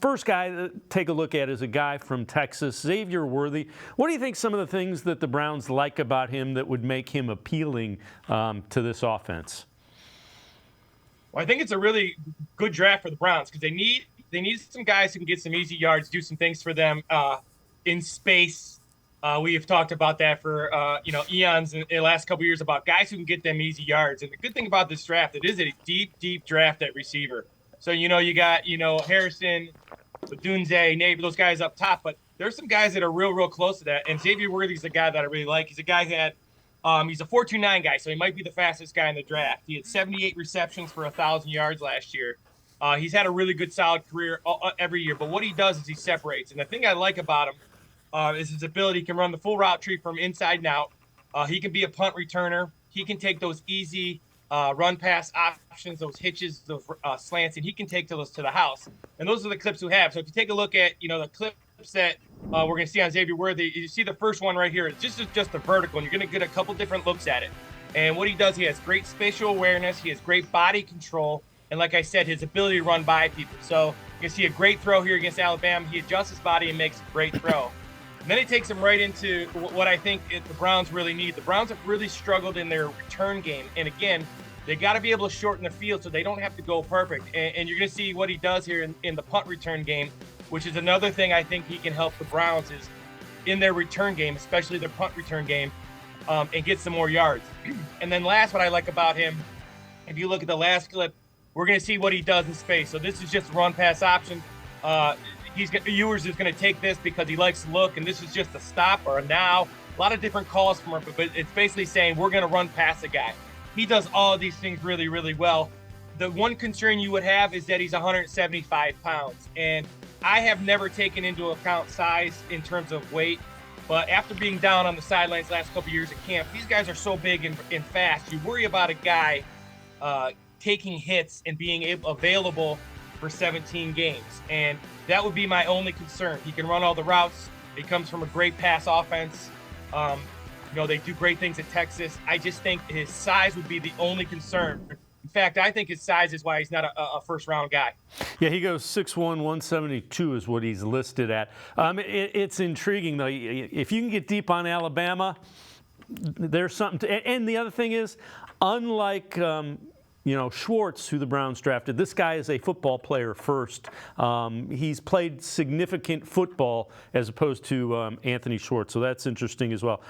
First guy to take a look at is a guy from Texas, Xavier Worthy. What do you think some of the things that the Browns like about him that would make him appealing to this offense? Well, I think it's a really good draft for the Browns because they need some guys who can get some easy yards, do some things for them in space. We have talked about that for eons in the last couple of years about guys who can get them easy yards. And the good thing about this draft, it is a deep draft at receiver. So you got Harrison, Dunze, Navy, those guys up top, but there's some guys that are real close to that. And Xavier Worthy's a guy that I really like. He's a guy that he's a 4.29 guy, so he might be the fastest guy in the draft. He had 78 receptions for 1,000 yards last year. He's had a really good, solid career every year. But what he does is he separates. And the thing I like about him is his ability. He can run the full route tree from inside and out. He can be a punt returner. He can take those easy run pass options, those hitches, those slants, and he can take those to the house. And those are the clips we have. So if you take a look at the clips that we're going to see on Xavier Worthy, you see the first one right here. It's just a vertical, and you're going to get a couple different looks at it. And what he does, he has great spatial awareness. He has great body control. And like I said, his ability to run by people. So you can see a great throw here against Alabama. He adjusts his body and makes a great throw. And then he takes him right into what I think the Browns really need. The Browns have really struggled in their return game. And again, they got to be able to shorten the field so they don't have to go perfect. And you're going to see what he does here in the punt return game, which is another thing I think he can help the Browns is in their return game, especially their punt return game, and get some more yards. And then last, what I like about him, if you look at the last clip, we're going to see what he does in space. So this is just a run pass option. Ewers is going to take this because he likes to look, and this is just a stop or a now. A lot of different calls from him, but it's basically saying we're going to run past a guy. He does all of these things really well. The one concern you would have is that he's 175 pounds. And I have never taken into account size in terms of weight. But after being down on the sidelines last couple of years at camp, these guys are so big and fast. You worry about a guy taking hits and being available for 17 games. And that would be my only concern. He can run all the routes. He comes from a great pass offense. They do great things at Texas. I just think his size would be the only concern. In fact, I think his size is why he's not a first-round guy. Yeah, he goes 6'1", 172 is what he's listed at. It's intriguing, though. If you can get deep on Alabama, there's something to – and the other thing is, unlike Schwartz, who the Browns drafted, this guy is a football player first. He's played significant football as opposed to Anthony Schwartz, so that's interesting as well.